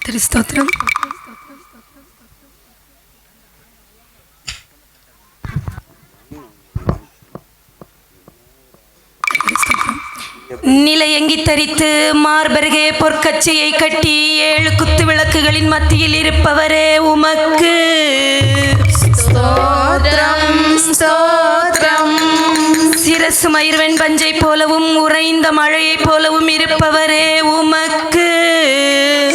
கர்த்தர் ஸ்தோத்திரம். நிலையங்கி தரித்து மார்பருகே பொற்கச்சையை கட்டி 7 குத்து விளக்குகளின் மத்தியில் இருப்பவரே உமக்கு ஸ்தோத்திரம் ஸ்தோத்திரம். சிரசு மயிர்வெண் பஞ்சை போலவும் உறைந்த மழையை போலவும் இருப்பவரே உமக்கு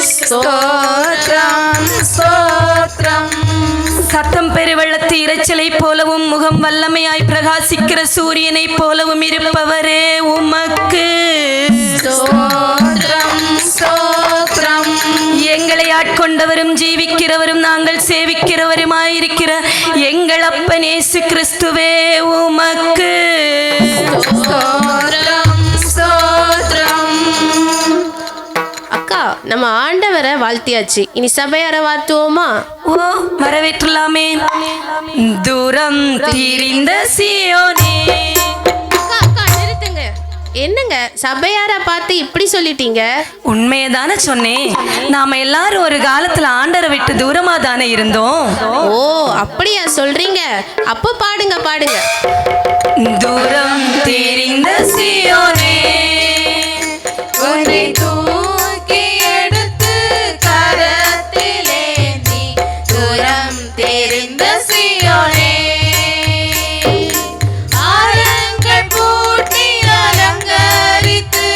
ஸ்தோத்திரம் ஸ்தோத்திரம். சத்தம் பெருவெள்ளத்து இரைச்சலை போலவும் முகம் வல்லமையாய் பிரகாசிக்கிற சூரியனை போலவும் இருப்பவரே உமக்கு ஸ்தோத்திரம் ஸ்தோத்திரம். எங்களை ஆட்கொண்டவரும் ஜீவிக்கிறவரும் நாங்கள் சேவிக்கிறவருமாயிருக்கிற எங்கள் அப்பன் இயேசு கிறிஸ்துவே உமக்கு ஸ்தோத்திரம் ஸ்தோத்திரம். அக்கா, நம்ம ஆண்டவரை வாழ்த்தியாச்சு, இனி சபையாரை வாழ்த்துவோமா? ஓ, வரவேற்றலாமே. தூரம் தீரிந்த சீயோனே. அக்கா நிறுத்துங்க. என்னங்க சபையாரை பார்த்து இப்படி சொல்லிட்டீங்க? உண்மையதானே சொன்னேன். நாம எல்லாரும் ஒரு காலத்துல ஆண்டரை விட்டு தூரமா தானே இருந்தோம். ஓ, அப்படியா சொல்றீங்க? அப்போ பாடுங்க பாடுங்க. தூரம் தீரிந்த சீயோனே, உன்னை தூக்கி எடுத்து கரத்திலே நீ தூரம் தெரிந்த சீயோனே, ஆரங்கள் பூட்டி அலங்கரித்து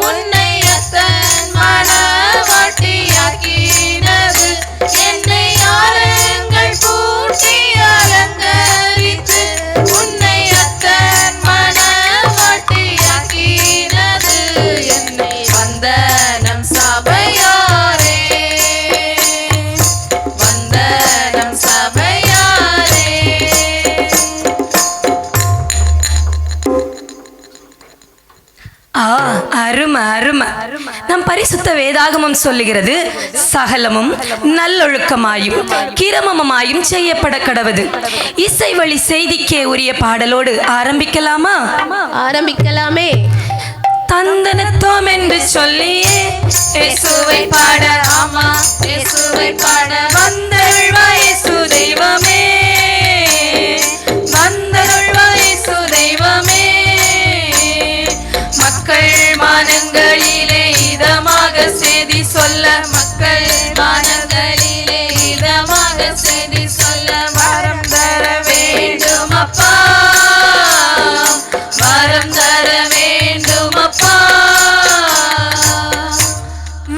உன்னை அத்தன் மணவாட்டியாக்கினது என்னை. ஆரங்கள் பூட்டி அலங்கரித்து உன்னை அத்தன் மணவாட்டியாக்கினது என்னை. வந்தனம் சபையாரே, வந்தனம் சபையாரே. அருமை அருமை. நம் பரிசுத்த வேதாகமம் சொல்லுகிறது, சகலமும் நல்லொழுக்கமாயும் கிரமமாயும் செய்யப்பட கடவது. இசை வழி செய்திக்கே உரிய பாடலோடு ஆரம்பிக்கலாமா? ஆரம்பிக்கலாமே. தந்தனத்தோம் என்று சொல்லியே இயேசுவை பாட, ஆமா இயேசுவை பாட வந்தருள்வா இயேசு தெய்வமே, வந்தருள்வா இயேசு தெய்வமே. மக்கள் மானங்களிலே இதமாக செய்தி சொல்ல, மக்கள் மானங்களிலே இதமாக செய்தி சொல்ல வரம் தர வேண்டும் அப்பா, வரம் தர வேண்டும் அப்பா.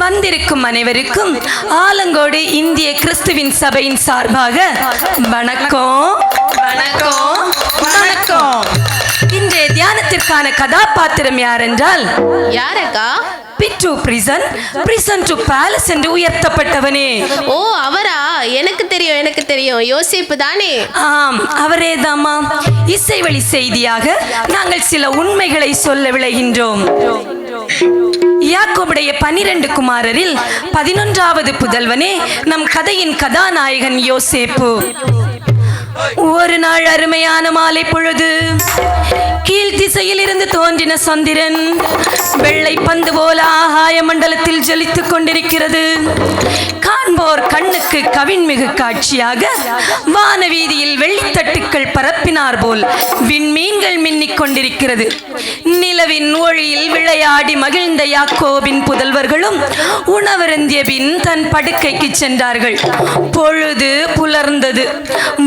வந்திருக்கும் அனைவருக்கும் ஆலங்கோடு இந்திய கிறிஸ்துவின் சபையின் சார்பாக வணக்கம் வணக்கம் வணக்கம். இன்றைய தியானத்திற்கான கதாபாத்திரம் யார் என்றால், யாரக்கா? Pit to prison, prison to palace என்று உயர்த்தப்பட்டவனே. ஓ, அவரா? எனக்கு தெரியும் எனக்கு தெரியும், யோசேப்பு தானே? ஆம், அவரே தாமா. இசை வழி செய்தியாக நாங்கள் சில உண்மைகளை சொல்ல விளைகின்றோம். யாக்கோபுடைய 12 குமாரரில் 11வது புதல்வனே நம் கதையின் கதாநாயகன் யோசேப்பு. ஒரு நாள் அருமையான மாலை பொழுது கீழ் திசையில் இருந்து தோன்றின சந்திரன் வெள்ளை பந்து போல ஆகாய மண்டலத்தில் ஜொலித்துக் கொண்டிருக்கிறது. காண்போர் கண்ணுக்கு கவின்மிகு காட்சியாக வானவீதியில் வெள்ளித்தட்டுக்கள் பரப்பினார் போல் விண்மீன்கள் மின்னிக் கொண்டிருக்கிறது. நிலவின் ஒளியில் விளையாடி மகிழ்ந்த யாக்கோபின் புதல்வர்களும் உணவருந்திய பின் தன் படுக்கைக்கு சென்றார்கள். பொழுது புலர்ந்தது,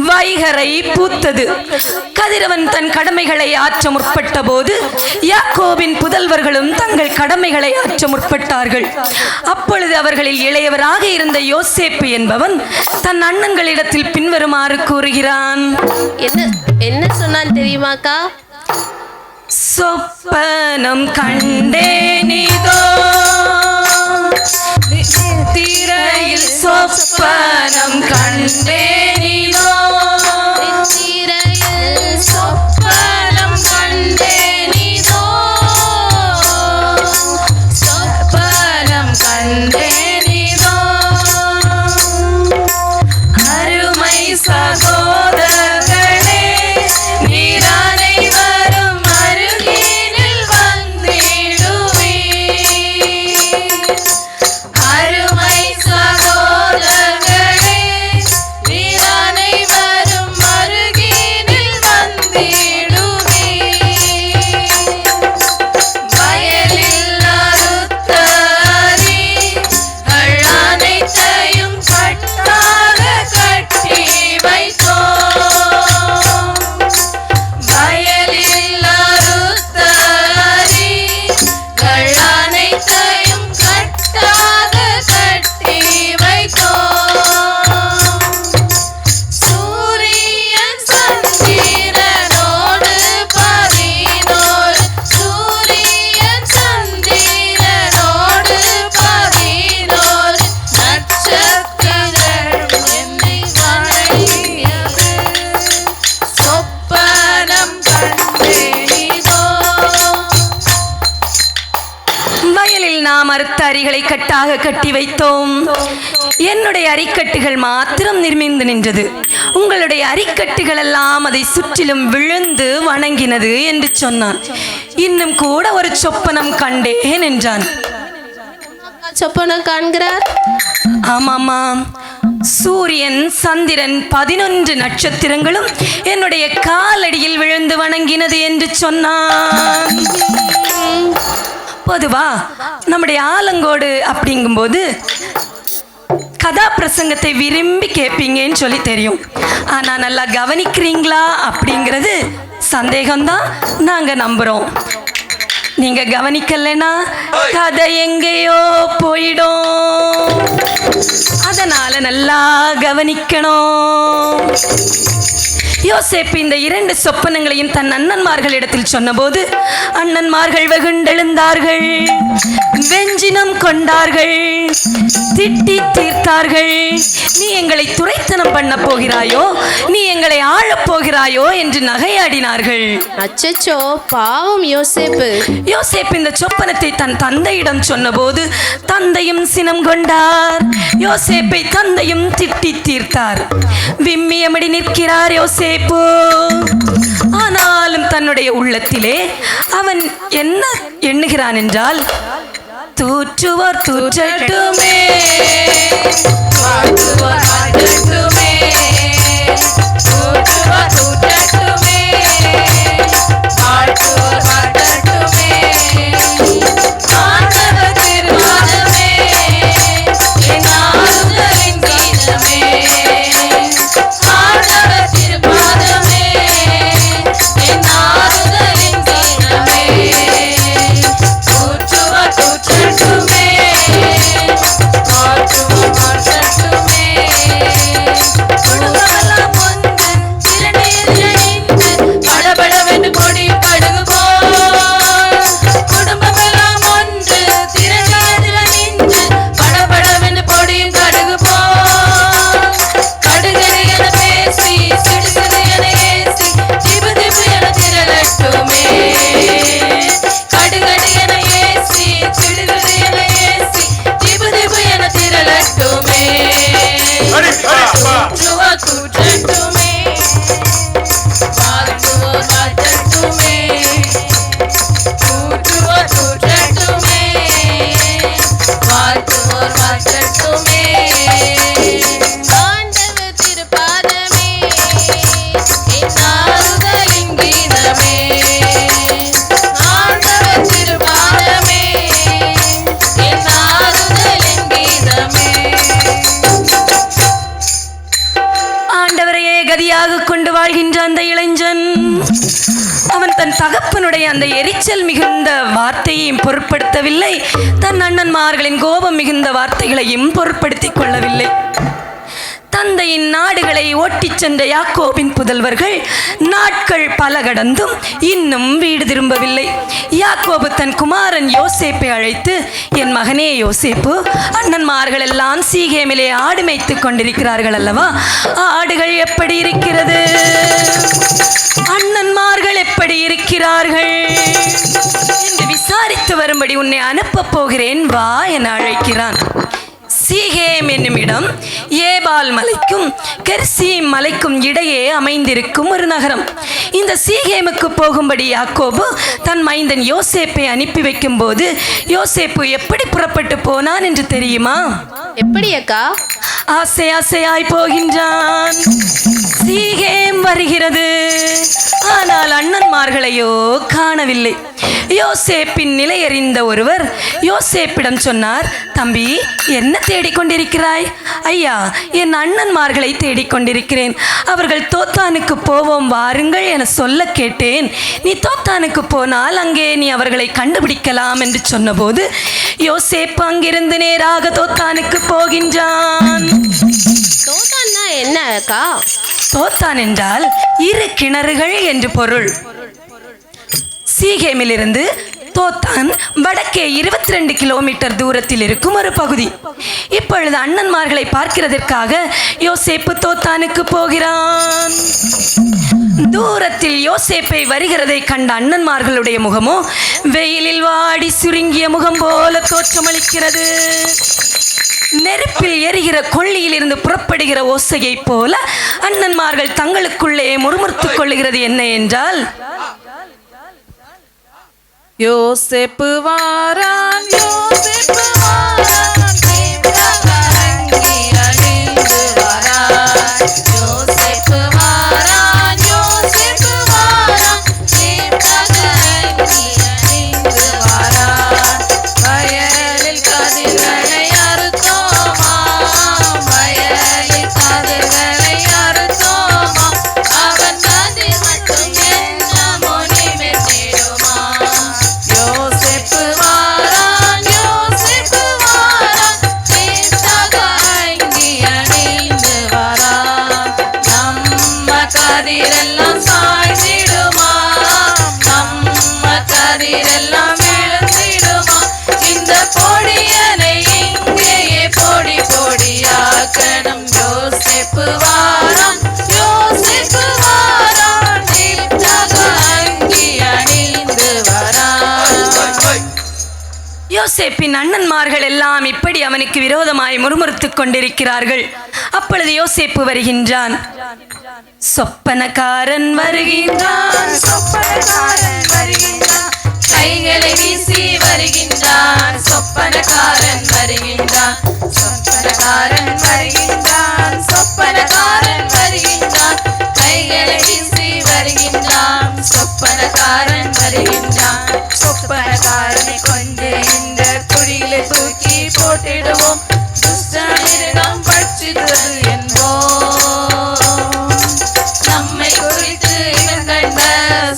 வைகரை பூத்தது. கதிரவன் தன் கடமைகளை ஆற்ற முற்பட்ட போது யாக்கோபின் புதல்வர்களும் தங்கள் கடமைகளை ஆற்ற முற்பட்டார்கள். அப்பொழுது அவர்களில் இளையவராக இருந்த யோசேப்பு என்பவன் தன் அண்ணன்களிடத்தில் பின்வருமாறு கூறுகிறான். என்ன சொன்னான் தெரியுமாக்கா? சொப்பனம் கண்டேனிதோ, திரையில் சொப்பனம் கண்டேனிதோ, திரையில் சொப்பனம் கண்டேனிதோ, சொப்பனம் கண்டேனிதோ. அருமை சகோதரர்களே, நீரானை வரும் அருகினில் வந்திடுவே. அருமை சகோதரர்களே, ஆடுகளை கட்டாக கட்டி வைத்தோம். என்னுடைய அரிக்கட்டுகள் மாத்திரம் நிமிர்ந்து நின்றது. உங்களுடைய அரிக்கட்டுகள் எல்லாம் அதை சுற்றிலும் விழுந்து வணங்கினது என்று சொன்னான். இன்னும் கூட ஒரு சொப்பனம் கண்டேன் என்றான். சொப்பனம் காண்கிறார்? ஆமாமா, சூரியன் சந்திரன் 11 நட்சத்திரங்களும் என்னுடைய காலடியில் விழுந்து வணங்கினது என்று சொன்னான். பொதுவா நம்முடைய ஆலங்கோடு அப்படிங்கும்போது கதாபிரசங்கத்தை விரும்பி கேட்பீங்கன்னு சொல்லி தெரியும். ஆனா நல்லா கவனிக்கிறீங்களா அப்படிங்கிறது சந்தேகம்தான். நாங்க நம்புறோம். நீங்க கவனிக்கலைன்னா கதை எங்கேயோ போயிடும். அதனால நல்லா கவனிக்கணும். யோசேப்பு இந்த 2 சொப்பனங்களையும் தன் அண்ணன்மார்களிடத்தில் சொன்னபோது அண்ணன்மார்கள் வெகுண்டெழுந்தார்கள், வெஞ்சினம் கொண்டார்கள், திட்டி தீர்த்தார்கள். நீ எங்களை துரைத்தனம் பண்ண போகிறாயோ, நீ எங்களை ஆளப் போகிறாயோ என்று நகையாடினார்கள். அச்சச்சோ, பாவம் யோசேப்பு. யோசேப்பு இந்த சொப்பனத்தை தன் தந்தையிடம் சொன்னபோது தந்தையும் சினம் கொண்டார். யோசேப்பை தந்தையும் திட்டி தீர்த்தார். விம்மியமடி நிற்கிறார் யோசேப்பு. ஆனாலும் தன்னுடைய உள்ளத்திலே அவன் என்ன எண்ணுகிறான் என்றால், தூற்றுவோர் தூற்றட்டுமே, வாழ்த்துவோர் வாழ்த்தட்டுமே, தூற்றுவோர் தூற்றட்டுமே, வாழ்த்துவோர் வாழ்த்தட்டுமே, ஆண்டவர் திருநாமமே என் ஆறுதலின் கீதமே, ஆண்டவர் திருப்பாதமே என் ஆறுதலின் கீதமே, தூற்றுவோர் தூற்றட்டுமே, வாழ்த்துவோர் வாழ்த்தட்டுமே, குடும்பமெல்லாம் ஒன்று திரண்டேறிய நின்று படபடவென்று பொடி படுகு போல், குடும்பமெல்லாம் ஒன்று திரண்டேறிய நின்று படபடவென்று பொடியும் கடுகு போல், கடுகடு என பேசி சிடுசிடு என ஏசி திபு திபு என திரளட்டுமே, கடுகடு என ஏசி சிடுசிடு என ஏசி திபு திபு என திரளட்டுமே, தூற்றுவோர் தூற்றட்டுமே, வாழ்த்துவோர் வாழ்த்தட்டுமே, தூற்றுவோர் தூற்றட்டுமே, வாழ்த்துவோர் வாழ்த்தட்டுமே, ஆண்டவர் திருப்பாதமே என் ஆறுதலின் கீதமே, ஆண்டவர் திருப்பாதமே என் ஆறுதலின் கீதமே. ஆண்டவரையே கதியாக கொண்டு வாழ்கின்ற அந்த இளைஞன் அவன் தன் தகப்பனுடைய அந்த எரிச்சல் மிகுந்த வார்த்தையையும் பொருட்படுத்தவில்லை, தன் அண்ணன்மார்களின் கோபம் மிகுந்த வார்த்தைகளையும் பொருட்படுத்திக் கொள்ளவில்லை. தந்தையின் நாடுகளை ஓட்டிச் சென்ற யாக்கோபின் புதல்வர்கள் நாட்கள் பல கடந்தும் இன்னும் வீடு திரும்பவில்லை. யாக்கோபு தன் குமாரன் யோசேப்பை அழைத்து, என் மகனே யோசேப்பு, அண்ணன்மார்கள் எல்லாம் சீகேமிலே ஆடு மேய்த்துக் கொண்டிருக்கிறார்கள் அல்லவா, ஆடுகள் எப்படி இருக்கிறது, அண்ணன்மார்கள் எப்படி இருக்கிறார்கள் என்று விசாரித்து வரும்படி உன்னை அனுப்பப் போகிறேன், வா என அழைக்கிறான். சீகேம் என்னும் இடம் ஏபால் மலைக்கும் கெர்சீம் மலைக்கும் இடையே அமைந்திருக்கும் ஒரு நகரம். இந்த சீகேமுக்கு போகும்படி யாக்கோபு தன் மைந்தன் யோசேப்பை அனுப்பி வைக்கும் போது யோசேப்பு எப்படி புறப்பட்டு போனான் என்று தெரியுமா? எப்படி அக்கா? ஆசை ஆசையாய் போகின்றான். சீகேம் வருகிறது, ஆனால் அண்ணன்மார்களையோ காணவில்லை. யோசேப்பின் நிலையறிந்த ஒருவர் யோசேப்பிடம் சொன்னார், தம்பி, என்ன தேடிக்கொண்டிருக்கிறாய்? ஐயா, என் அண்ணன்மார்களை தேடிக்கொண்டிருக்கிறேன். அவர்கள் தோத்தானுக்கு போவோம் வாருங்கள் என சொல்ல கேட்டேன். நீ தோத்தானுக்கு போனால் அங்கே நீ அவர்களை கண்டுபிடிக்கலாம் என்று சொன்னபோது யோசேப்பு அங்கிருந்து நேராக தோத்தானுக்கு போகின்றான். தோத்தான்னா என்ன அக்கா? தோத்தான் என்றால் 2 கிணறுகள் என்று பொருள். சீகேமிலிருந்து தோத்தான் வடக்கே 22 கிலோமீட்டர் தூரத்தில் இருக்கும் ஒரு பகுதி. இப்பொழுது அண்ணன்மார்களை பார்க்கிறதற்காக யோசேப்பு தோத்தானுக்கு போகிறான். தூரத்தில் யோசேப்பை வருகிறதை கண்ட அண்ணன்மார்களுடைய முகமோ வெயிலில் வாடி சுருங்கிய முகம் போல தோற்றமளிக்கிறது. நெருப்பில் எரிகிற கொள்ளியில் இருந்து புறப்படுகிற ஓசையை போல அண்ணன்மார்கள் தங்களுக்குள்ளே முறுமுறுத்துக் கொள்ளுகிறது என்ன என்றால், யோசேப்பு வாரான், யோசேப்பு வாரான், தேவரங்கி அணிந்து வாரான். யோசேப்பு வாரான், யோசேப்பு வாரான், தேவரங்கி அணிந்து வாரான். வயலில் கதிர்களை அறுத்தோமா, வயலில் கதிர்களை அறுத்தோமா, அவன் கதிர் மட்டும் என்ன மொழி மெட்டிடுமா. யோசேப்பு வாரான், யோசேப்பு வாரான், தேவரங்கி அணிந்து வாரான். நம்ம கதிரெல்லாம் சாய்ந்திடுமா, நம்ம கதிரெல்லாம் விழுந்திடுமா. இந்த பொடியனை இங்கேயே பொடி பொடியாக்கணும். யோசேப்பு வாரான், யோசேப்பு வாரான், தேவரங்கி அணிந்து வாரான். யோசேப்பின் அண்ணன்மார்கள் எல்லாம் இப்படி அவனுக்கு விரோதமாய் முறுமுறுத்துக் கொண்டிருக்கிறார்கள். அப்பொழுது யோசேப்பு வருகின்றான். சொப்பனக்காரன் வருகின்றான், சொப்பனக்காரன் வருகின்றான், கைகளை வீசி வருகின்றான். சொப்பனக்காரன் வருகின்றான், சொப்பனக்காரன் வருகின்றான், சொப்பனக்காரன் வருகின்றான், கைகளை வீசி வருகின்றான். சொப்பனக்காரன் வருகின்றான். சொப்பனக்காரனை கொண்டு இந்த குழியிலே தூக்கி போட்டிடுவோம், துஷ்ட மிருகம் பட்சித்தது என்போம். நம்மை குறித்து இவன் கண்ட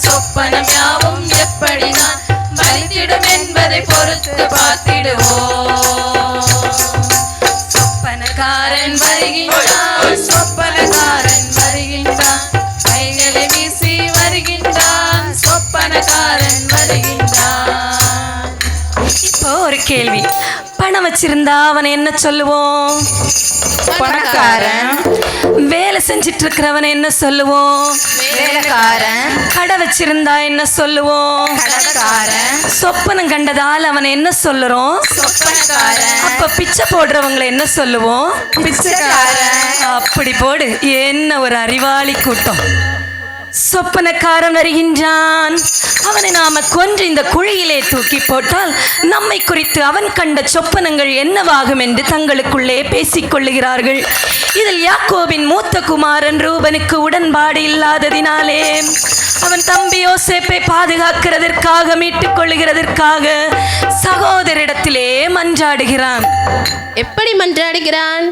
சொப்பனம் யாவும் எப்படிதான் பலித்திடும் என்பதை பொறுத்து பார்த்திடுவோம். சொப்பனக்காரன் வருகின்றான், சொப்பனக்காரன் வருகின்றான், கைகளை வீசி வருகின்றான். சொப்பனக்காரன் வருகின்றான். இப்போ ஒரு கேள்வி, பணம் வச்சிருந்தா அவனை என்ன சொல்லுவோம்? பணக்காரன். வேலை செஞ்சிட்டு இருக்கிறவனை என்ன சொல்லுவோம்? வேலைக்காரன். கடை வச்சிருந்தா என்ன சொல்லுவோம்? கடைக்காரன். சொப்பனம் கண்டதால் அவனை என்ன சொல்லுறோம்? சொப்பனக்காரன். அப்ப பிச்சை போடுறவங்களை என்ன சொல்லுவோம்? பிச்சைக்காரன். அப்படி போடு. என்ன ஒரு அறிவாளி கூட்டம். சொப்பனக்காரன் வருகின்றான். அவனை நாம கொன்று இந்த குழியிலே தூக்கி போட்டால் நம்மை குறித்து அவன் கண்ட சொப்பனங்கள் என்னவாகும் என்று தங்களுக்குள்ளே பேசிக் கொள்ளுகிறார்கள். இதில் யாக்கோபின் மூத்த குமாரன் ரூபனுக்கு உடன்பாடு இல்லாததினாலே அவன் தம்பி யோசேப்பை பாதுகாக்கிறதற்காக மீட்டுக் கொள்ளுகிறதற்காக சகோதரிடத்திலே மன்றாடுகிறான். எப்படி மன்றாடுகிறான்?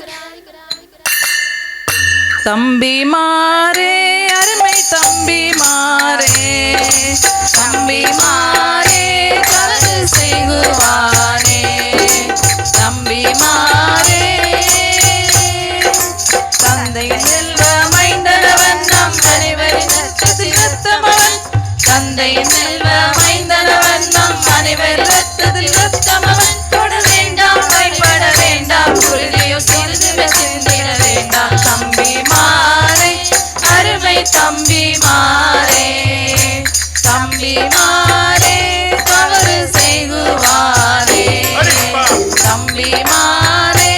தம்பி மாறே, அருமை தம்பி மாறே, தம்பி மாறே, கலந்து செய்குவானே. தம்பி மாறே, தந்தையின் செல்வ மைந்தனவன், நம் அனைவரின் ரத்தத்தில் ரத்தமவன். தந்தையின் செல்வ மைந்தனவன், நம் அனைவரின் ரத்தத்தில் ரத்தமவன். தொட வேண்டாம், பயப்பட வேண்டாம், குருதியோ சிறிதுமே சிந்திட வேண்டாம். தம்பி மாறே, அருமை தம்பி மாறே, தம்பி மாறே, தவறு செய்குவாரே. தம்பி மாறே,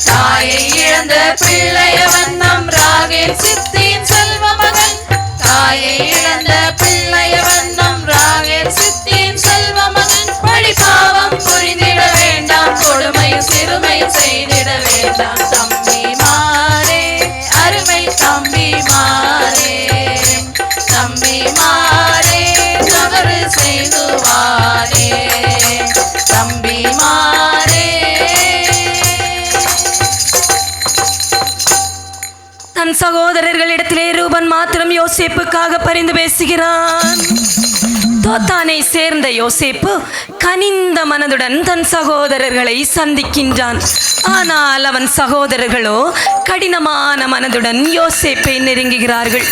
தாயை இழந்த பிள்ளையவன், நம் ராகேல் சித்தியின் செல்வ மகன். தாயை இழந்த பிள்ளையவன், நம் ராகேல் சித்தியின் செல்வ மகன். பழிபாவம் புரிந்திட வேண்டாம், கொடுமையும் சிறுமையும் செய்திட வேண்டாம். தம்பி மாறே, அருமை தம்பி மாறே, தம்பி மாறே, தவறு செய்துவாரே. தம்பி மாறே. தன் சகோதரர்களிடத்திலே ரூபன் மாத்திரம் யோசேப்புக்காக பரிந்து பேசுகிறான். தோத்தானை சேர்ந்த யோசேப்பு கனிந்த மனதுடன் தன் சகோதரர்களை சந்திக்கின்றான். ஆனால் அவன் சகோதரர்களோ கடினமான மனதுடன் யோசேப்பை நெருங்குகிறார்கள்.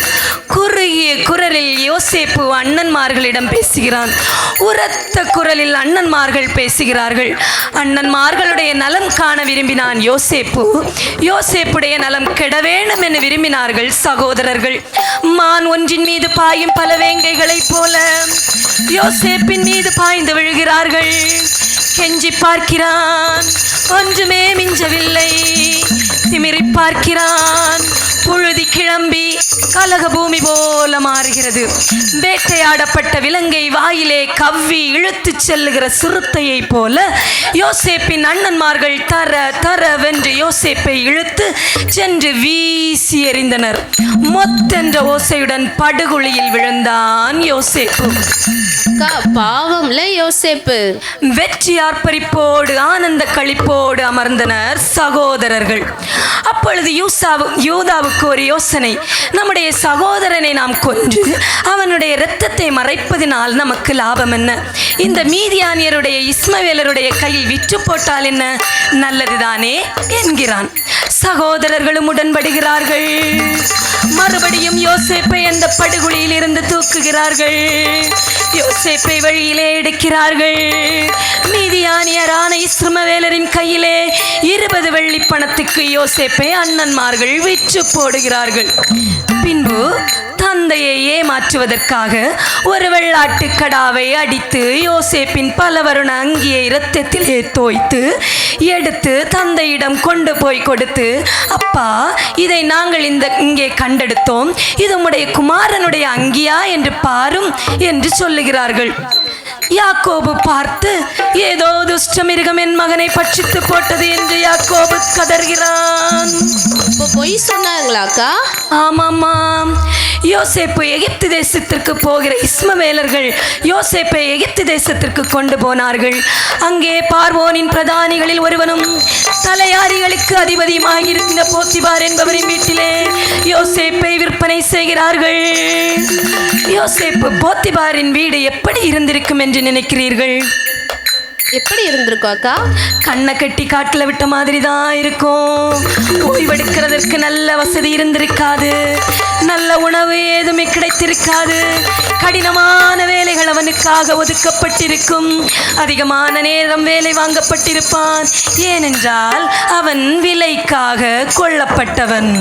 குறுகிய குரலில் யோசேப்பு அண்ணன்மார்களிடம் பேசுகிறான். உரத்த குரலில் அண்ணன்மார்கள் பேசுகிறார்கள். அண்ணன்மார்களுடைய நலம் காண விரும்பினான் யோசேப்பு. யோசேப்புடைய நலம் கெட வேண்டும் என விரும்பினார்கள் சகோதரர்கள். மான் ஒன்றின் மீது பாயும் பல வேங்கைகளைப் போல யோசேப்பின் மீது பாய்ந்து விழுகிறார்கள். கெஞ்சி பார்க்கிறான், ஒன்றுமே மிஞ்சவில்லை. திமிரி பார்க்கிறான், புழுதி கிளம்பி கலக பூமி போல மாறுகிறது. வேட்டையாடப்பட்ட விலங்கை வாயிலே கவ்வி இழுத்து செல்லுகிற சிறுத்தையை போல யோசேப்பின் அண்ணன்மார்கள் தர தரவென்று யோசேப்பை இழுத்து சென்று வீசி எறிந்தனர். மொத்தென்ற ஓசையுடன் படுகுழியில் விழுந்தான் யோசேப்பு. பாவம்ல யோசேப்பு. வெற்றி ஆர்ப்பரிப்போடு ஆனந்த களிப்போடு அமர்ந்தனர் சகோதரர்கள். அப்பொழுது யூதாவுக்கு ஒரு யோசனை. நம்முடைய சகோதரனை நாம் கொன்று அவனுடைய இரத்தத்தை மறைப்பதினால் நமக்கு லாபம் என்ன? இந்த மீதியானியருடைய இஸ்மவேலருடைய கையில் விற்று போட்டால் என்ன? நல்லதுதானே என்கிறான். சகோதரர்களும் உடன்படுகிறார்கள். மறுபடியும் யோசேப்பை அந்த படுகுழியில் இருந்து தூக்குகிறார்கள். யோசேப்பை வழியிலே எடுக்கிறார்கள். மீதியானியரான இஸ்மவேலரின் கையிலே 20 வெள்ளி பணத்துக்கு யோசேப்பை அண்ணன்மார்கள் விற்று போடுகிறார்கள். பின்பு தந்தையை ஏமாற்றுவதற்காக ஒரு வெள்ளாட்டு கடாவை அடித்து யோசேப்பின் பல வருண அங்கியை இரத்தத்திலே தோய்த்து எடுத்து தந்தையிடம் கொண்டு போய் கொடுத்து, அப்பா, இதை நாங்கள் இங்கே கண்டெடுத்தோம், இது உம்முடைய குமாரனுடைய அங்கியா என்று பாரும் என்று சொல்லுகிறார்கள். யாக்கோபு பார்த்து, ஏதோ துஷ்டமிருகம் என் மகனை பட்சித்து போட்டது என்று யாக்கோபு கதறுகிறான். பொய் சொன்னாங்களாக்கா? ஆமாம். யோசேப்பு எகிப்து தேசத்திற்கு போகிற இஸ்மவேலர்கள் யோசேப்பை எகிப்து தேசத்திற்கு கொண்டு போனார்கள். அங்கே பார்வோனின் பிரதானிகளில் ஒருவனும் தலையாரிகளுக்கு அதிபதியுமாகியிருந்த போத்திபார் என்பவரின் வீட்டிலே யோசேப்பை விற்பனை செய்கிறார்கள். யோசேப்பு போத்திபாரின் வீடு எப்படி இருந்திருக்கும் என்று நினைக்கிறீர்கள்? எப்படி இருந்திருக்கும் அக்கா? கண்ணை கட்டி காட்டில் விட்ட மாதிரி தான் இருக்கும். ஓய்வெடுக்கிறதற்கு நல்ல வசதி இருந்திருக்காது. நல்ல உணவு ஏதுமே கிடைத்திருக்காது. கடினமான வேலைகள் அவனுக்காக ஒதுக்கப்பட்டிருக்கும். அதிகமான நேரம் வேலை வாங்கப்பட்டிருப்பான். ஏனென்றால் அவன் விலைக்காக கொல்லப்பட்டவன்.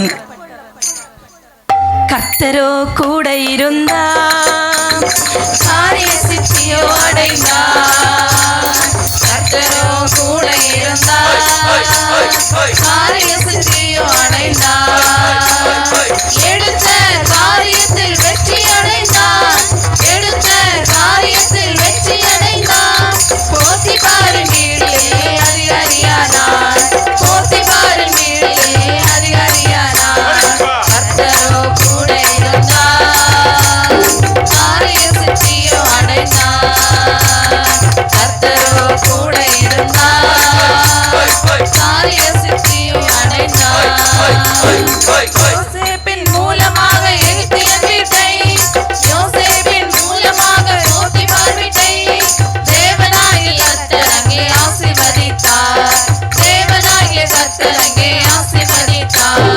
கர்த்தரோ கூட இருந்தார், காரிய சித்தியோ அடைந்தார். கர்த்தரோ கூட இருந்தார், காரிய சித்தியோ அடைந்தார். எடுத்த காரியத்தில் வெற்றி அடைந்தார், எடுத்த காரியத்தில் வெற்றி அடைந்தார். போத்திபாரின் வீட்டிலே அதிகாரியானார், போத்திபாரின் வீட்டிலே அதிகாரியானார். கர்த்தரோ கூட இருந்தார், காரிய சித்தியோ அடைந்தார். கர்த்தரோ கூட இருந்தார், காரிய சித்தியோ அடைந்தார். யோசேப்பின் மூலமாக எகிப்தியன் வீட்டை, யோசேப்பின் மூலமாக போத்திபார் வீட்டை தேவனாகிய கர்த்தர் அங்கே ஆசீர்வதித்தார், தேவனாகிய கர்த்தர் அங்கே ஆசீர்வதித்தார்.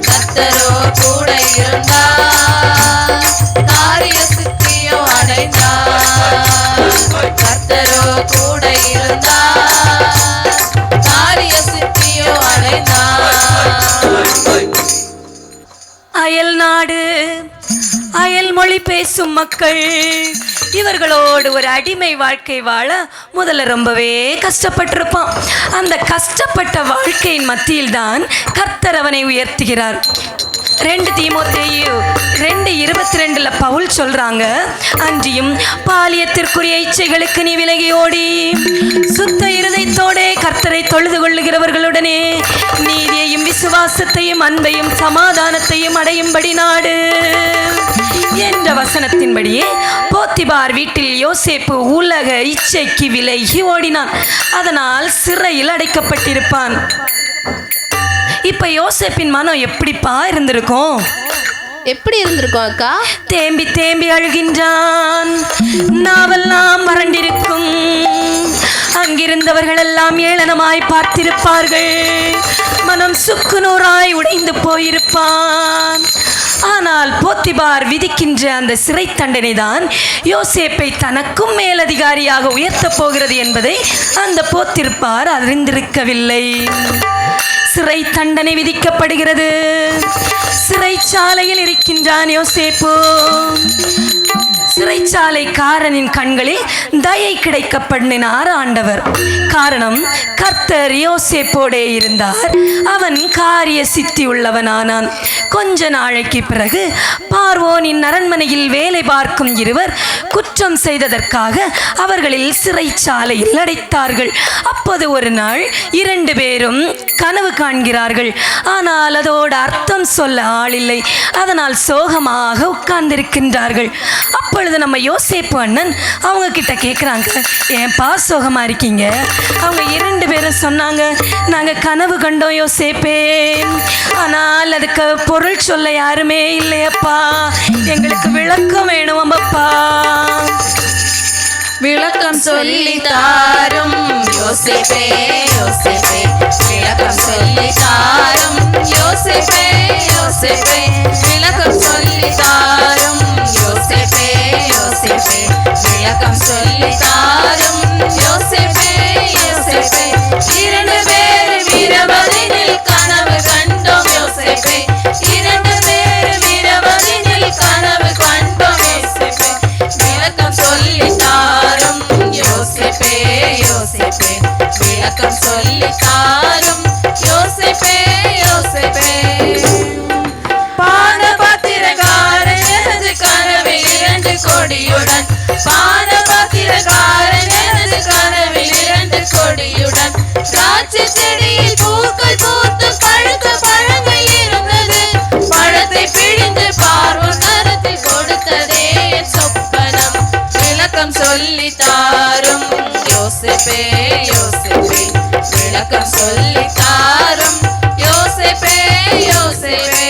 கர்த்தரோ கூட இருந்தார், காரிய சித்தியோ அடைந்தார். கர்த்தரோ கூட இருந்தார், காரிய சித்தியோ அடைந்தார். அயல் நாடு அயல் மொழி பேசும் மக்கள் இவர்களோடு ஒரு அடிமை வாழ்க்கை வாழ முதல்ல ரொம்பவே கஷ்டப்பட்டிருப்பான். அந்த கஷ்டப்பட்ட வாழ்க்கையின் மத்தியில் தான் கர்த்தர் அவனை உயர்த்துகிறார். 2 தீமோத்தேயு 2:22 பவுல் சொல்றாங்க, அன்றியும் பாலியத்திற்குரிய இச்சைகளுக்கு நீ விலகி ஓடி சுத்த இருதயத்தோடே கர்த்தரை தொழுது கொள்ளுகிறவர்களுடனே நீதியையும் விசுவாசத்தையும் அன்பையும் சமாதானத்தையும் அடையும்படி நாடு என்ற வசனத்தின்படியே போத்திபார் வீட்டில் யோசேப்பு உலக இச்சைக்கு விலகி ஓடினான். அதனால் சிறையில் அடைக்கப்பட்டிருப்பான். இப்ப யோசேப்பின் மனம் எப்படிப்பா இருந்திருக்கும்? எப்படி இருந்திருக்கும் அக்கா? தேம்பி தேம்பி அழுகின்றான். நாவெல்லாம் வறண்டிருக்கும். அங்கிருந்தவர்கள் எல்லாம் ஏளனமாய் பார்த்திருப்பார்கள். மனம் சுக்குநூறாய் உடைந்து போயிருப்பான். ஆனால் போத்திபார் விதிக்கின்ற அந்த சிறை தண்டனை தான் யோசேப்பை தனக்கும் மேலதிகாரியாக உயர்த்தப் போகிறது என்பதை அந்த போத்திபார் அறிந்திருக்கவில்லை. சிறை தண்டனை விதிக்கப்படுகிறது. சிறைச்சாலையில் இருக்கின்றான் யோசேப்பு. சிறைச்சாலைக்காரனின் கண்களில் தயை கிடைக்க பண்ணினார் ஆண்டவர். காரணம், கர்த்தர் யோசேப்போடே இருந்தார். அவன் காரிய சித்தி உள்ளவனானான். கொஞ்ச நாளைக்கு பிறகு பார்வோனின் அரண்மனையில் வேலை பார்க்கும் இருவர் குற்றம் செய்ததற்காக அவர்களில் சிறைச்சாலையில் அடைத்தார்கள். அப்போது ஒரு நாள் 2 பேரும் கனவு காண்கிறார்கள். ஆனால் அதோட அர்த்தம் சொல்ல ஆளில்லை. அதனால் சோகமாக உட்கார்ந்திருக்கின்றார்கள். அப்பொழுது நம்ம யோசேப்பு அண்ணன் அவங்க கிட்ட கேட்குறாங்க, ஏன்பா சோகமா இருக்கீங்க? அவங்க 2 பேரும் சொன்னாங்க, நாங்க கனவு கண்டோம் யோசேப்பே, ஆனால் அதுக்கு பொருள் சொல்ல யாருமே இல்லையப்பா, எங்களுக்கு விளக்கம் வேணும் அம்மப்பா. விளக்கம் சொல்லி தாரும் யோசேப்பே, யோசேப்பே, விளக்கம் சொல்லி தாரும் யோசேப்பே, யோசேப்பே, விளக்கம் சொல்லி தாரும் யோசேப்பே, யோசேப்பே, விளக்கம் சொல்லி தாரும் யோசேப்பே, யோசேப்பே, 2 பேரும் இரவதினில் கனவு கண்டோம் யோசேப்பே, 2 பேரும் இரவதினில் கனவு கண்டோம் யோசேப்பே, விளக்கம் சொல்லி தாரும் யோசேப்பே, யோசேப்பே, விளக்கம் சொல்லி தாரும் யோசேப்பே, யோசேப்பே. பானபாத்திரக்காரன் எனது கனவில் 2 கொடியுடன், பானபாத்திரக்காரன் எனது கனவில் 2 கொடியுடன், திராட்சை செடியில் பூக்கள் பூத்து பழுத்த பழங்கள் இருந்தது, பழத்தை பிழிந்து பார்வோன் கரத்தில் கொடுத்ததே என் சொப்பனம், விளக்கம் சொல்லி தாரும் யோசேப்பே, யோசேப்பே, விளக்கம் சொல்லி தாரும் யோசேப்பே, யோசேப்பே.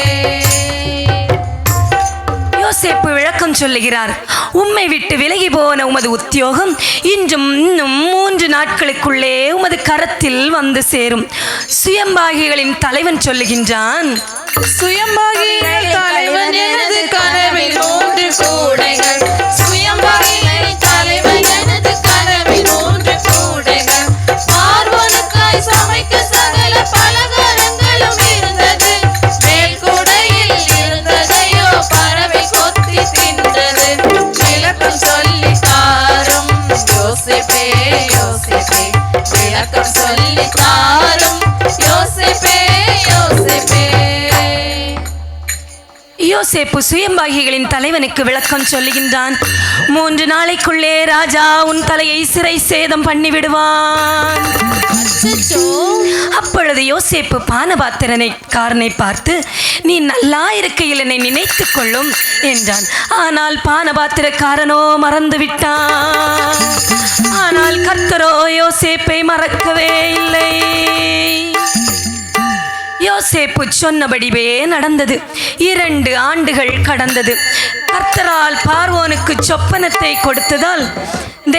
யோசேப்பு விளக்கம் சொல்லுகிறார். உம்மை விட்டு விலகி போன உமது உத்தியோகம் இன்னும் 3 நாட்களுக்குள்ளே உமது கரத்தில் வந்து சேரும். சுயம்பாகிகளின் தலைவன் சொல்லுகின்றான், சுயம்பாகிகள் தலைவன் எனது கனவில் 3 கூடைகள், சுயம்பாகிகள் தலைவன் எனது கனவில் 3 கூடைகள், பார்வோனுக்காய் சமைக்க சகல பலகாரங்களும் இருந்தது, மேல் கூடையில் இருந்ததையோ பறவை கொத்தி தின்றது, விளக்கம் சொல்லி தாரும் யோசேப்பே, யோசேப்பே, விளக்கம் சொல்லி தாரும் யோசேப்பே, யோசேப்பே. யோசேப்பு சுயம்பாகிகளின் தலைவனுக்கு விளக்கம் சொல்லுகின்றான். 3 நாளைக்குள்ளே ராஜா உன் தலையை சிறை சேதம் பண்ணிவிடுவான். அப்பொழுது யோசேப்பு பானபாத்திரனை பார்த்து, நீ நல்லா இருக்கையில் என்னை நினைத்துக் கொள்ளும் என்றான். ஆனால் பானபாத்திரக்காரனோ மறந்து விட்டான். ஆனால் கர்த்தரோ யோசேப்பை மறக்கவே இல்லை. யோசேப்பு சொன்னபடிவே நடந்தது. 2 ஆண்டுகள் கடந்தது. கர்த்தரால் பார்வோனுக்கு சொப்பனத்தை கொடுத்ததால்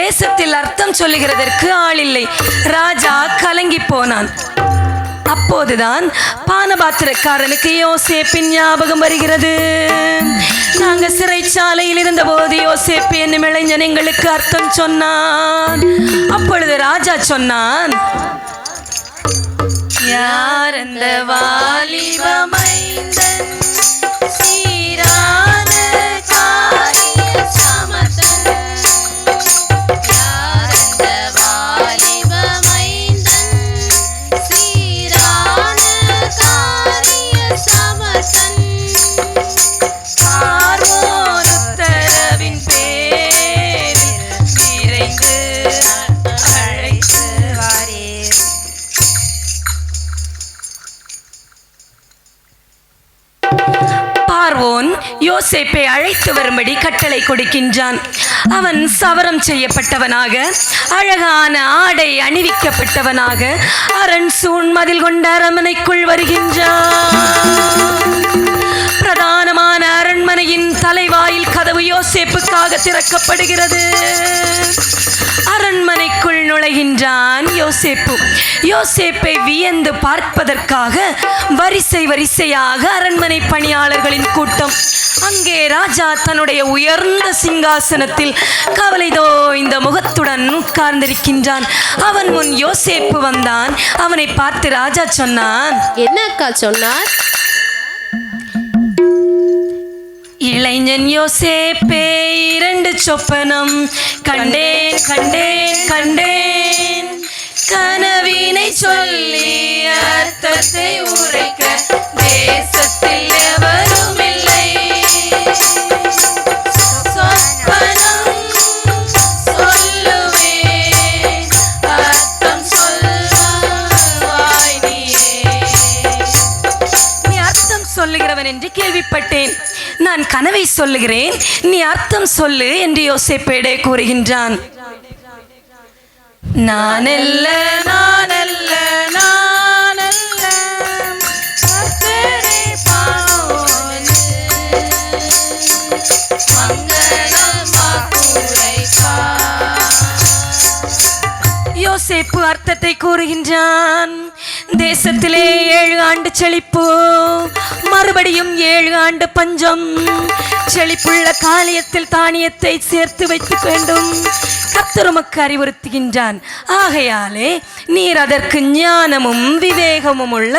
தேசத்தில் அர்த்தம் சொல்லுகிறதற்கு ஆளில்லை. ராஜா கலங்கி போனான். அப்போதுதான் பானபாத்திரக்காரனுக்கு யோசேப்பின் ஞாபகம் வருகிறது. நாங்க சிறைச்சாலையில் இருந்த போது யோசேப்பு என்னும் இளைஞன் எங்களுக்கு அர்த்தம் சொன்னான். அப்பொழுது ராஜா சொன்னான், யார் அந்த வாலிப மைந்தன், சீரான காரிய சமர்த்தன், யார் அந்த வாலிப மைந்தன், சீரான காரிய சமர்த்தன், பார்வோன் உத்தரவின் பேரில் விரைந்து அழைத்து வாரீர். பார்வோன் யோசேப்பை அழைத்து வரும்படி கட்டளை கொடுக்கின்றான். அவன் சவரம் செய்யப்பட்டவனாக, அழகான ஆடை அணிவிக்கப்பட்டவனாக அரண் சூழ் மதில் கொண்ட அரண்மனைக்குள் வருகின்றான். பிரதானமான அரண்மனையின் தலைவாயில் கதவு யோசேப்புக்கு அவனுக்காக திறக்கப்படுகிறது. அரண்மனைக்குள் நுழைகின்றான் யோசேப்பு. யோசேப்பை வியந்து பார்ப்பதற்காக வரிசை வரிசையாக அரண்மனை பணியாளர்களின் கூட்டம். அங்கே ராஜா தன்னுடைய உயர்ந்த சிங்காசனத்தில் கவலை தோய்ந்த முகத்துடன் உட்கார்ந்திருக்கின்றான். அவன் முன் யோசேப்பு வந்தான். அவனை பார்த்து ராஜா சொன்னான், என்ன அக்கா சொன்னார்? இளைஞன் யோசேப்பே, 2 சொப்பனம் கண்டேன் கண்டேன் கண்டேன். கனவினை சொல்லி அர்த்தத்தை உரைக்க தேசத்தில் எவரும் இல்லை. சொப்பனம் சொல்லுவேன், அர்த்தம் சொல்லுவாய் நீயே. நீ அர்த்தம் சொல்லுகிறவன் என்று கேள்விப்பட்டேன். நான் கனவை சொல்லுகிறேன், நீ அர்த்தம் சொல்லு என்று யோசேப்பிடே கூறுகின்றான். நானல்ல நானல்ல நானல்ல கர்த்தரே பாவனே, மங்களம் வாக்குரைப்பார். யோசேப்பு அர்த்தத்தை கூறுகின்றான். தேசத்திலே 7 ஆண்டு செழிப்பு, மறுபடியும் 7 ஆண்டு பஞ்சம். செழிப்புள்ள காலியத்தில் தானியத்தை சேர்த்து வைத்து வேண்டும். கர்த்தர் உமக்கு அறிவுறுத்துகின்றான். ஆகையாலே நீர் அதற்கு ஞானமும் விவேகமும் உள்ள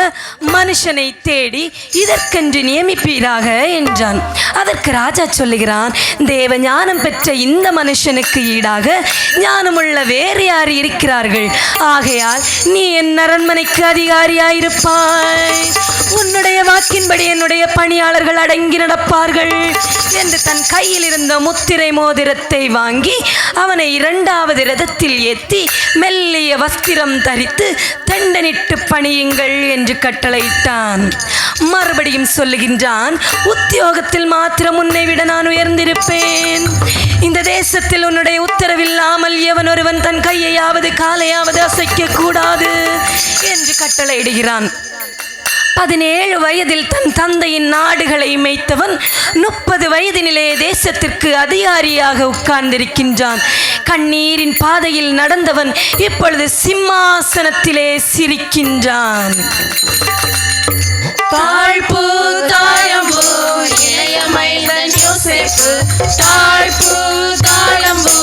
மனுஷனை தேடி இதற்கென்று நியமிப்பீராக என்றான். அதற்கு ராஜா சொல்லுகிறான், தேவ ஞானம் பெற்ற இந்த மனுஷனுக்கு ஈடாக ஞானமுள்ள வேறு யார் இருக்கிறார்கள்? ஆகையால் நீ என் அரண்மனைக்கு அதிகாரியாயிருப்பாய். உன்னுடைய வாக்கின்படி என்னுடைய பணியாளர்கள் அடங்கி நடப்பார்கள் என்று தன் கையில் இருந்த முத்திரை மோதிரத்தை வாங்கி அவனை 2வது ரதத்தில் ஏற்றி மெல்லிய வஸ்திரம் தரித்து தண்டனிட்டு பணியுங்கள் என்று கட்டளையிட்டான். மறுபடியும் சொல்லுகின்றான், உத்தியோகத்தில் மாத்திரம் உன்னை விட நான் உயர்ந்திருப்பேன். இந்த தேசத்தில் உன்னுடைய உத்தரவில்லாமல் எவன் ஒருவன் தன் கையையாவது காலையாவது அசைக்க கூடாது என்று கட்டளையிடுகிறான். 17 வயதில் தன் தந்தையின் நாடுகளை மேய்த்தவன் 30 வயதினிலே தேசத்திற்கு அதிகாரியாக உட்கார்ந்திருக்கின்றான். கண்ணீரின் பாதையில் நடந்தவன் இப்பொழுது சிம்மாசனத்திலே சிரிக்கின்றான். தாழ்ப்பு தாழம்பு இளைய மைந்தன் யோசேப்பு, தாழ்ப்பு தாழம்பு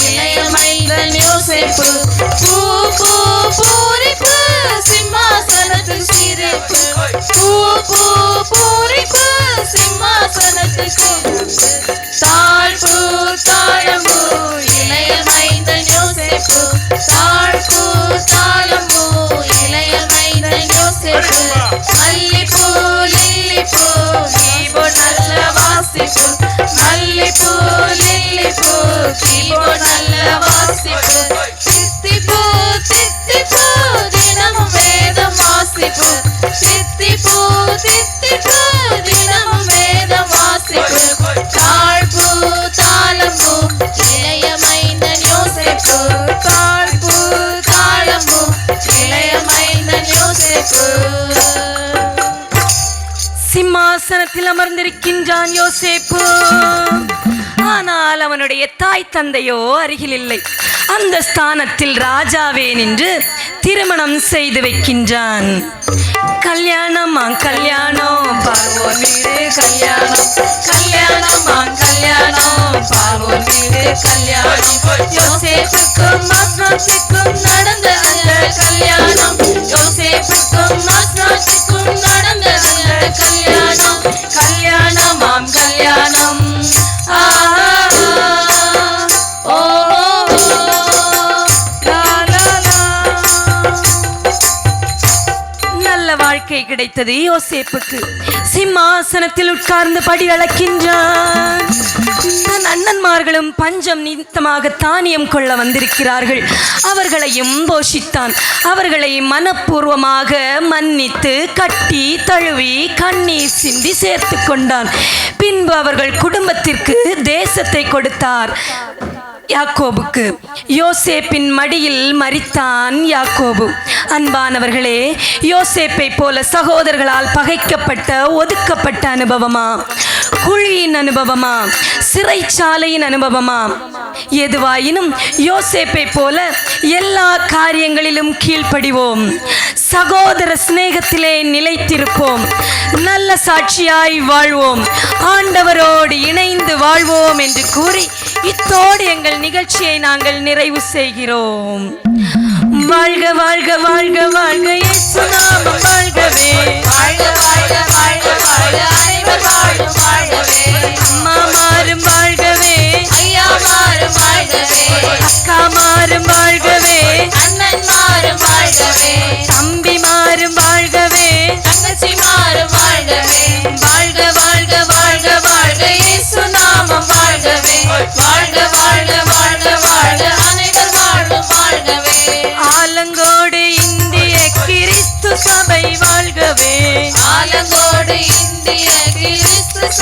இளைய மைந்தன் யோசேப்பு, பூ பூ பூரிப்பு சிம்மாசனத்தில் சிரிப்பு, பூ பூ பூரிப்பு சிம்மாசனத்தில் சிரிப்பு. தாழ்ப்பு தாழம்பு இளைய மைந்தன் யோசேப்பு, தாழ்ப்பு தாழம்பு இளைய மைந்தன் யோசேப்பு. மல்லிப்பூ லில்லிப்பூ கீபோர்ட் நல்ல வாசிப்பு, மல்லிப்பூ லில்லிப்பூ கீபோர்ட் நல்ல வாசிப்பு. தித்திப்பூ தித்திப்பூ தினமும் வேதம் வாசிப்பு, தித்திப்பூ தித்திப்பூ தினமும் வேதம் வாசிப்பு. தாழ்ப்பு தாளம்பு இளைய மைந்தன் யோசேப்பு, தாழ்ப்பு தாளம்பு இளைய மைந்தன் யோசேப்பு. சிம்மாசனத்தில் அமர்ந்திருக்கின்றான் யோசேப்பு. ஆனால் அவனுடைய தாய் தந்தையோ அருகில் இல்லை. அந்த ஸ்தானத்தில் ராஜாவே நின்று திருமணம் செய்து வைக்கின்றான். கல்யாணமா கல்யாணம் பார்வோன் வீடு கல்யாணம், கல்யாணமா கல்யாணம் பார்வோன் வீடு கல்யாணம். யோசேப்புக்கும் மஸ்னாத்துக்கும் நடந்த அந்த கல்யாணம், யோசேப்புக்கும் மஸ்னாத்துக்கும் நடந்த அந்த கல்யாணம். கல்யாணமாம் கல்யாணம். நல்ல வாழ்க்கை கிடைத்தது யோசேப்புக்கு. சிம்மாசனத்தில் உட்கார்ந்து படி அளக்கின்றான். தன் அண்ணன்மார்களும் பஞ்சம் நிமித்தமாக தானியம் கொள்ள வந்திருக்கிறார்கள். அவர்களையும் போஷித்தான். அவர்களை மனப்பூர்வமாக மன்னித்து கட்டி தழுவி கண்ணீர் சிந்தி சேர்த்து கொண்டான். பின்பு அவர்கள் குடும்பத்திற்கு தேசத்தை கொடுத்தார். யாக்கோபுக்கு யோசேப்பின் மடியில் மரித்தான் யாக்கோபு. அன்பானவர்களே, யோசேப்பை போல சகோதரர்களால் பகைக்கப்பட்ட ஒதுக்கப்பட்ட அனுபவமா? குழியின் அனுபவமா, சிறைச்சாலையின் அனுபவமா, எதுவாயினும் யோசேப்பை போல எல்லா காரியங்களிலும் கீழ்ப்படிவோம். சகோதர சிநேகத்திலே நிலைத்திருப்போம். நல்ல சாட்சியாய் வாழ்வோம். ஆண்டவரோடு இணைந்து வாழ்வோம் என்று கூறி இத்தோடு எங்கள் நிகழ்ச்சியை நாங்கள் நிறைவு செய்கிறோம். வாழ்க வாழ்க வாழ்க வாழ்க இயேசு நாமம் வாழ்கவே. வாழ்க வாழ்க வாழ்க வாழ்க அனைவர் வாழும் வாழ்கவே. அம்மா மாறும் வாழ்கவே. ஐயா மாறும் வாழ்கவே. அக்கா மாறும் வாழ்கவே. அண்ணன் மாறும் வாழ்கவே. தம்பி மாறும் வாழ்கவே. தங்கச்சி மாறும் வாழ்கவே. வாழ்க வாழ்க வாழ்க வாழ்க இயேசு நாமம் வாழ்கவே. வாழ்க வாழ்க வாழ்க வாழ்க அனைவர் வாழும் வாழ்கவே. ஆலங்கோடு இந்திய கிறிஸ்து சபை வாழ்கவே. ஆலங்கோடு இந்திய கிறிஸ்து